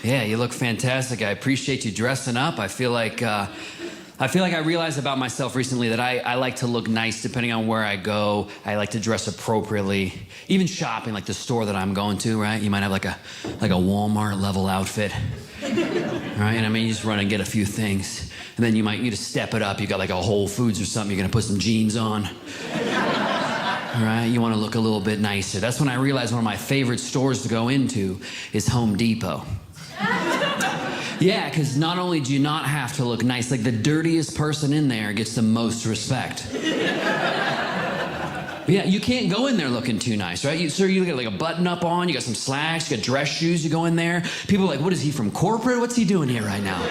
Yeah, you look fantastic. I appreciate you dressing up. I feel like I realized about myself recently that I like to look nice depending on where I go. I like to dress appropriately. Even shopping, like the store that I'm going to, right? You might have like a Walmart level outfit, right? And I mean, you just run and get a few things. And then you might need to step it up. You got like a Whole Foods or something. You're gonna put some jeans on. All right, you want to look a little bit nicer. That's when I realized one of my favorite stores to go into is Home Depot. Yeah, because not only do you not have to look nice, like the dirtiest person in there gets the most respect. Yeah, you can't go in there looking too nice, right? You got like a button up on, you got some slacks, you got dress shoes, you go in there. People are like, what is he, from corporate? What's he doing here right now?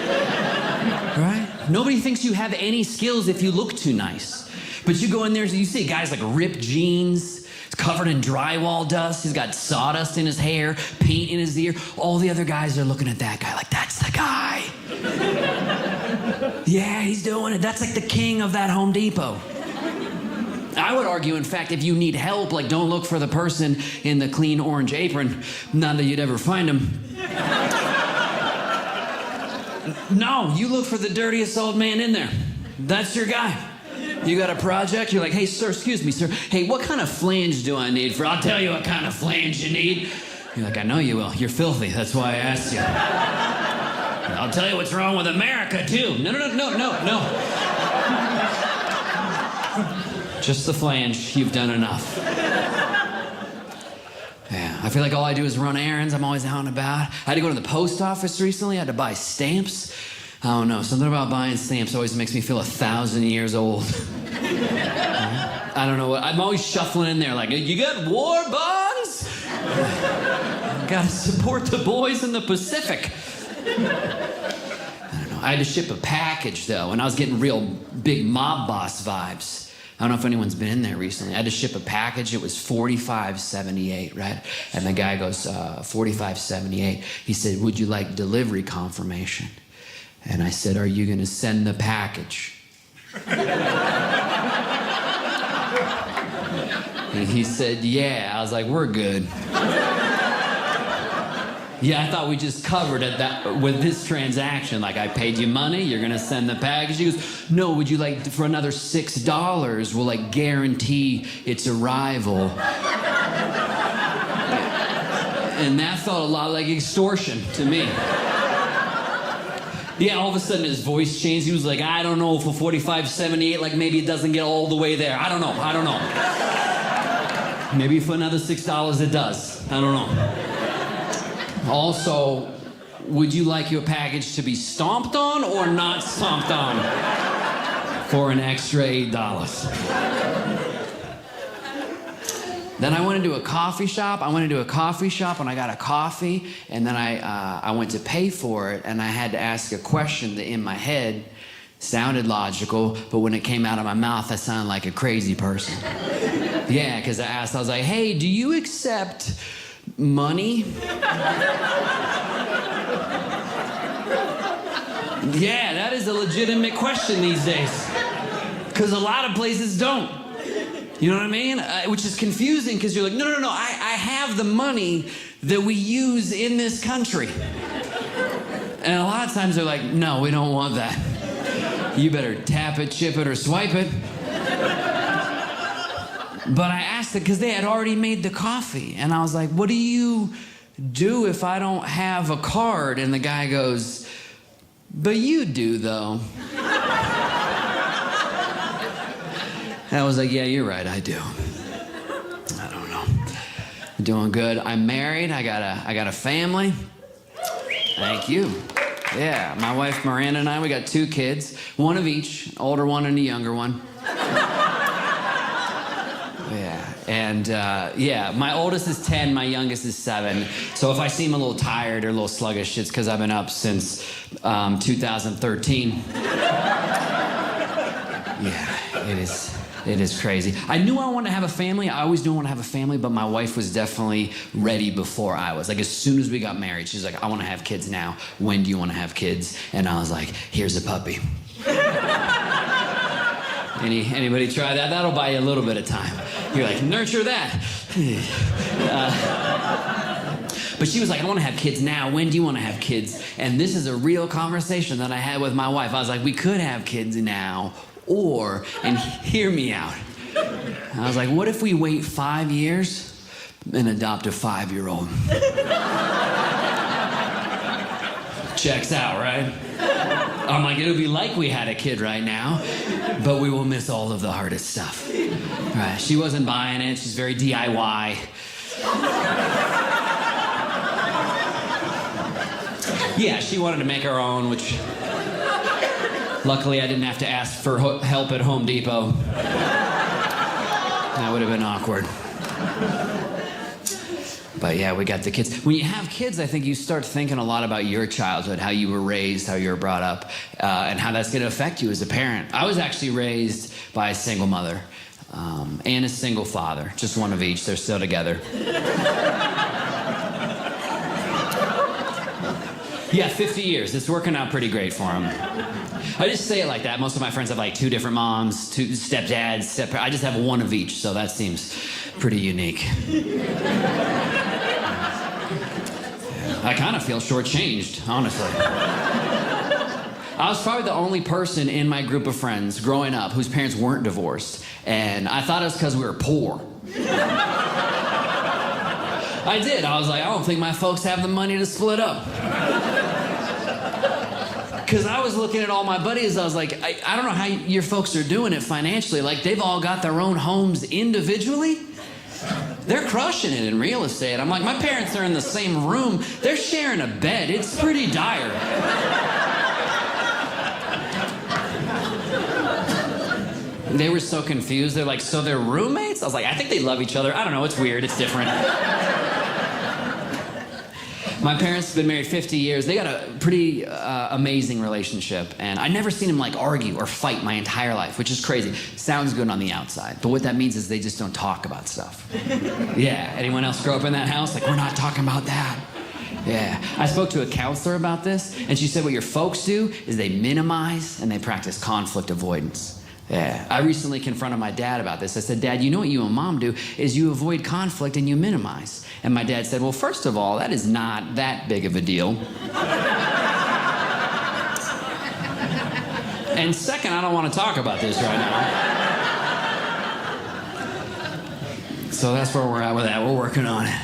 Right? Nobody thinks you have any skills if you look too nice. But you go in there, you see guys like ripped jeans, covered in drywall dust, he's got sawdust in his hair, paint in his ear. All the other guys are looking at that guy like, that's the guy. Yeah, he's doing it. That's like the king of that Home Depot. I would argue, in fact, if you need help, like don't look for the person in the clean orange apron. Not that you'd ever find him. No, you look for the dirtiest old man in there. That's your guy. You got a project, you're like, hey, sir, excuse me, sir. Hey, what kind of flange do I need for? I'll tell you what kind of flange you need. You're like, I know you will. You're filthy. That's why I asked you. I'll tell you what's wrong with America, too. No. Just the flange. You've done enough. Yeah, I feel like all I do is run errands. I'm always out and about. I had to go to the post office recently. I had to buy stamps. I don't know, something about buying stamps always makes me feel 1,000 years old. I don't know what, I'm always shuffling in there like, you got war bonds? Gotta support the boys in the Pacific. I don't know, I had to ship a package though, and I was getting real big mob boss vibes. I don't know if anyone's been in there recently. I had to ship a package, it was $45.78, right? And the guy goes, $45.78. He said, would you like delivery confirmation? And I said, are you gonna send the package? And he said, yeah. I was like, we're good. Yeah, I thought we just covered it with this transaction. Like, I paid you money, you're gonna send the package. He goes, no, would you like, for another $6, we'll like guarantee its arrival. And that felt a lot like extortion to me. Yeah, all of a sudden his voice changed. He was like, I don't know, for $45.78, like maybe it doesn't get all the way there. I don't know. Maybe for another $6 it does. I don't know. Also, would you like your package to be stomped on or not stomped on for an extra $8? Then I went into a coffee shop. and I got a coffee, and then I went to pay for it, and I had to ask a question that in my head sounded logical, but when it came out of my mouth, I sounded like a crazy person. Yeah, because I was like, hey, do you accept money? Yeah, that is a legitimate question these days, because a lot of places don't. You know what I mean? Which is confusing because you're like, no, I have the money that we use in this country. And a lot of times they're like, no, we don't want that. You better tap it, chip it, or swipe it. But I asked it because they had already made the coffee. And I was like, what do you do if I don't have a card? And the guy goes, but you do, though. I was like, yeah, you're right, I do. I don't know. I'm doing good. I'm married. I got a family. Thank you. Yeah, my wife Miranda and I, we got 2 kids, one of each, an older one and a younger one. Yeah, and yeah, my oldest is 10, my youngest is 7. So if I seem a little tired or a little sluggish, it's because I've been up since 2013. Yeah, it is crazy. I knew I wanted to have a family. I always knew I wanted to have a family, but my wife was definitely ready before I was. Like, as soon as we got married, she's like, I want to have kids now. When do you want to have kids? And I was like, here's a puppy. Anybody try that? That'll buy you a little bit of time. You're like, nurture that. But she was like, I want to have kids now. When do you want to have kids? And this is a real conversation that I had with my wife. I was like, we could have kids now, or, and hear me out. I was like, what if we wait 5 years and adopt a 5-year-old? Checks out, right? I'm like, it'll be like we had a kid right now, but we will miss all of the hardest stuff. Right? She wasn't buying it. She's very DIY. Yeah, she wanted to make her own, which luckily I didn't have to ask for help at Home Depot. That would have been awkward. But yeah, we got the kids. When you have kids, I think you start thinking a lot about your childhood, how you were raised, how you were brought up, and how that's going to affect you as a parent. I was actually raised by a single mother and a single father, just one of each. They're still together. Yeah, 50 years. It's working out pretty great for them. I just say it like that. Most of my friends have like 2 different moms, 2 stepdads, I just have one of each, so that seems pretty unique. I kind of feel shortchanged, honestly. I was probably the only person in my group of friends growing up whose parents weren't divorced, and I thought it was because we were poor. I did. I was like, I don't think my folks have the money to split up. Because I was looking at all my buddies, I was like, I don't know how your folks are doing it financially. Like, they've all got their own homes individually. They're crushing it in real estate. I'm like, my parents are in the same room. They're sharing a bed. It's pretty dire. They were so confused. They're like, so they're roommates? I was like, I think they love each other. I don't know. It's weird. It's different. My parents have been married 50 years. They got a pretty amazing relationship. And I've never seen them like argue or fight my entire life, which is crazy. Sounds good on the outside. But what that means is they just don't talk about stuff. Yeah. Anyone else grow up in that house? Like, we're not talking about that. Yeah. I spoke to a counselor about this, and she said what your folks do is they minimize and they practice conflict avoidance. Yeah. I recently confronted my dad about this. I said, Dad, you know what you and Mom do is you avoid conflict and you minimize. And my dad said, well, first of all, that is not that big of a deal. And second, I don't want to talk about this right now. So that's where we're at with that. We're working on it.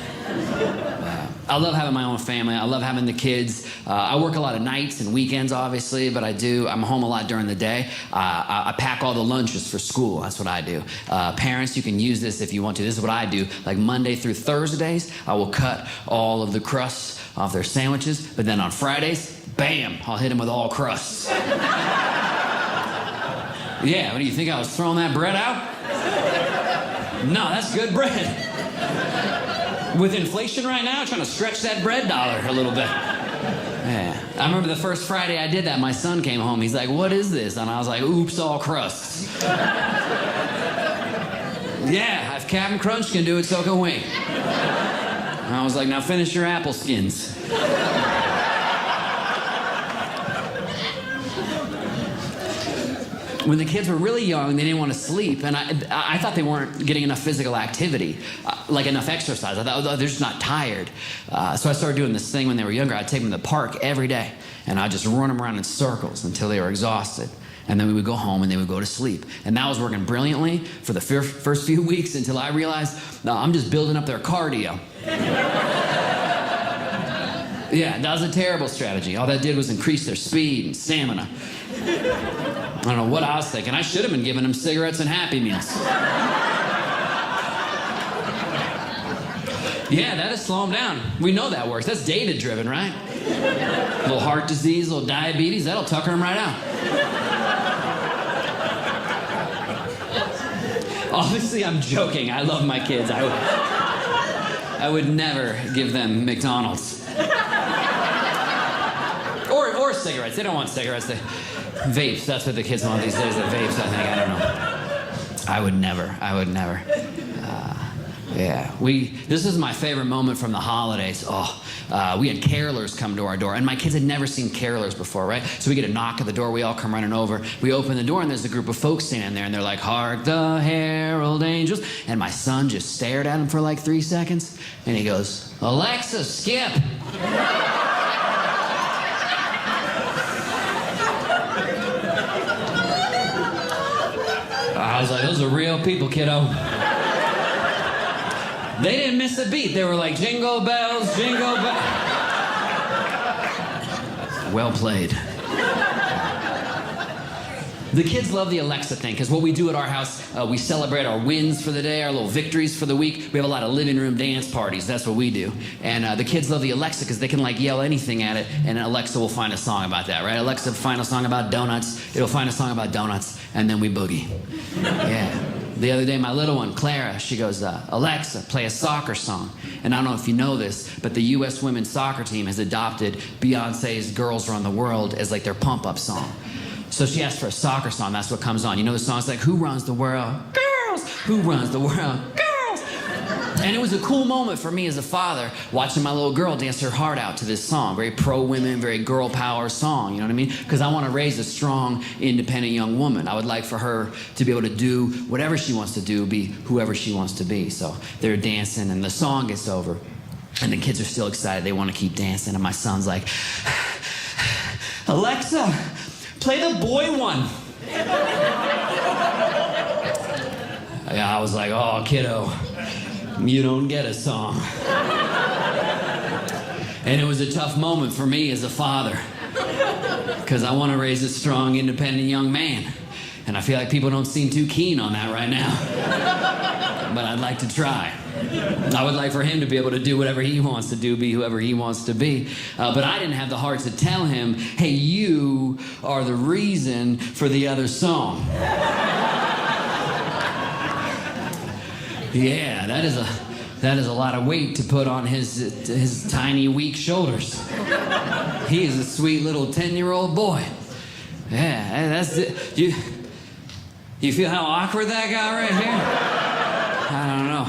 I love having my own family. I love having the kids. I work a lot of nights and weekends, obviously, but I'm home a lot during the day. I pack all the lunches for school. That's what I do. Parents, you can use this if you want to. This is what I do. Like Monday through Thursdays, I will cut all of the crusts off their sandwiches, but then on Fridays, bam, I'll hit them with all crusts. Yeah, what do you think, I was throwing that bread out? No, that's good bread. With inflation right now, trying to stretch that bread dollar a little bit. Yeah. I remember the first Friday I did that, my son came home. He's like, what is this? And I was like, oops, all crusts. Yeah, if Captain Crunch can do it, so can we. And I was like, now finish your apple skins. When the kids were really young, they didn't want to sleep, and I thought they weren't getting enough physical activity, like enough exercise. I thought, oh, they're just not tired. So I started doing this thing when they were younger. I'd take them to the park every day, and I'd just run them around in circles until they were exhausted. And then we would go home, and they would go to sleep. And that was working brilliantly for the first few weeks until I realized, no, I'm just building up their cardio. Yeah, that was a terrible strategy. All that did was increase their speed and stamina. I don't know what I was thinking. I should have been giving them cigarettes and Happy Meals. Yeah, that'll slow them down. We know that works. That's data-driven, right? A little heart disease, a little diabetes, that'll tucker them right out. Obviously, I'm joking. I love my kids. I would never give them McDonald's. Or cigarettes. They don't want cigarettes. Vapes. That's what the kids want these days. The vapes, I think. I don't know. I would never. Yeah, this is my favorite moment from the holidays. We had carolers come to our door, and my kids had never seen carolers before, right? So we get a knock at the door, we all come running over. We open the door, and there's a group of folks standing there, and they're like, "Hark the herald angels." And my son just stared at him for like 3 seconds, and he goes, "Alexa, skip." I was like, "Those are real people, kiddo." They didn't miss a beat. They were like, "Jingle bells, jingle bells." Well played. The kids love the Alexa thing, because what we do at our house, we celebrate our wins for the day, our little victories for the week. We have a lot of living room dance parties. That's what we do. And the kids love the Alexa because they can like yell anything at it, and Alexa will find a song about that, right? Alexa, find a song about donuts. It'll find a song about donuts, and then we boogie. Yeah. The other day, my little one, Clara, she goes, "Alexa, play a soccer song." And I don't know if you know this, but the U.S. women's soccer team has adopted Beyonce's Girls Run the World as like their pump-up song. So she asked for a soccer song. That's what comes on. You know the song's like, "Who runs the world? Girls! Who runs the world? Girls!" And it was a cool moment for me as a father, watching my little girl dance her heart out to this song. Very pro-women, very girl power song, you know what I mean? Because I want to raise a strong, independent young woman. I would like for her to be able to do whatever she wants to do, be whoever she wants to be. So they're dancing, and the song gets over, and the kids are still excited. They want to keep dancing, and my son's like, "Alexa, play the boy one." Yeah, I was like, "Oh, kiddo, you don't get a song." And it was a tough moment for me as a father, because I want to raise a strong, independent young man. And I feel like people don't seem too keen on that right now. But I'd like to try. I would like for him to be able to do whatever he wants to do, be whoever he wants to be. But I didn't have the heart to tell him, "Hey, you are the reason for the other song." Yeah, that is a lot of weight to put on his tiny, weak shoulders. He is a sweet little 10-year-old boy. Yeah, that's it. You feel how awkward that got right here? I don't know.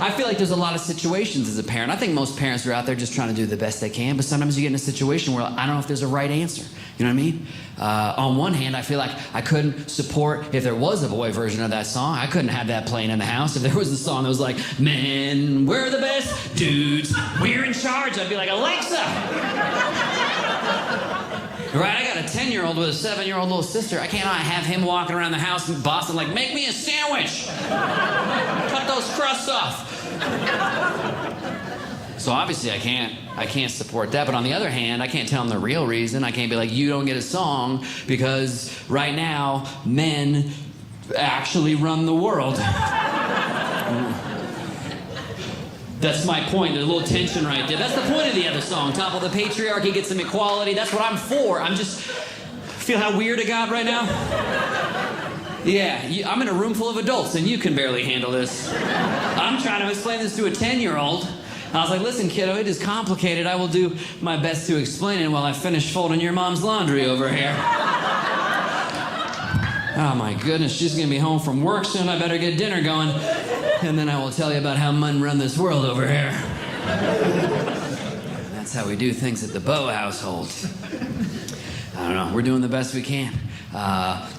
I feel like there's a lot of situations as a parent. I think most parents are out there just trying to do the best they can, but sometimes you get in a situation where I don't know if there's a right answer. You know what I mean? On one hand, I feel like I couldn't support, if there was a boy version of that song, I couldn't have that playing in the house. If there was a song that was like, "Men, we're the best dudes, we're in charge," I'd be like, "Alexa!" Right, I got a 10-year-old with a 7-year-old little sister. I can't have him walking around the house and bossing like, "Make me a sandwich! Cut those crusts off!" So obviously I can't support that. But on the other hand, I can't tell him the real reason. I can't be like, "You don't get a song because right now men actually run the world." That's my point. There's a little tension right there. That's the point of the other song. Topple the patriarchy, get some equality. That's what I'm for. Feel how weird it got right now? Yeah, I'm in a room full of adults, and you can barely handle this. I'm trying to explain this to a 10-year-old. I was like, "Listen, kiddo, it is complicated. I will do my best to explain it while I finish folding your mom's laundry over here." Oh my goodness, she's gonna be home from work soon. I better get dinner going. And then I will tell you about how men run this world over here. That's how we do things at the Boeh household. I don't know, we're doing the best we can.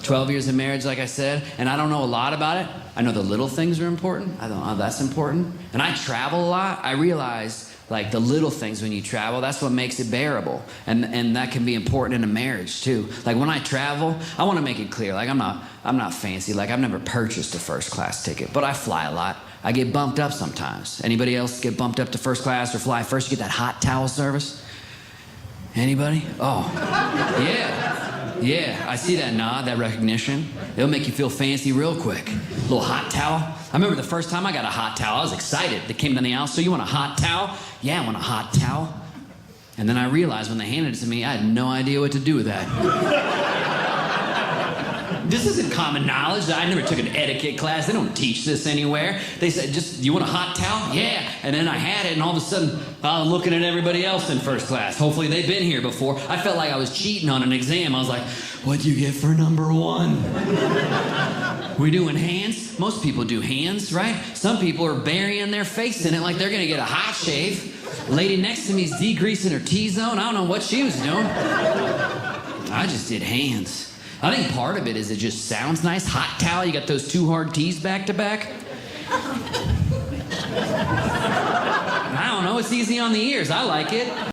12 years of marriage, like I said, and I don't know a lot about it. I know the little things are important. I don't know that's important. And I travel a lot. I realize like the little things when you travel, that's what makes it bearable. And that can be important in a marriage too. Like when I travel, I want to make it clear, like I'm not fancy. Like I've never purchased a first class ticket, but I fly a lot. I get bumped up sometimes. Anybody else get bumped up to first class or fly first? You get that hot towel service? Anybody? Oh, yeah. Yeah, I see that nod, that recognition. It'll make you feel fancy real quick. A little hot towel. I remember the first time I got a hot towel, I was excited. They came down the aisle, "So you want a hot towel?" "Yeah, I want a hot towel." And then I realized when they handed it to me, I had no idea what to do with that. This isn't common knowledge. I never took an etiquette class. They don't teach this anywhere. They said, "You want a hot towel?" "Yeah." And then I had it, and all of a sudden, I was looking at everybody else in first class. Hopefully they've been here before. I felt like I was cheating on an exam. I was like, "What'd you get for number one?" We doing hands? Most people do hands, right? Some people are burying their face in it like they're gonna get a hot shave. Lady next to me is degreasing her T-zone. I don't know what she was doing. I just did hands. I think part of it is it just sounds nice. Hot towel, you got those two hard T's back to back. I don't know, it's easy on the ears. I like it.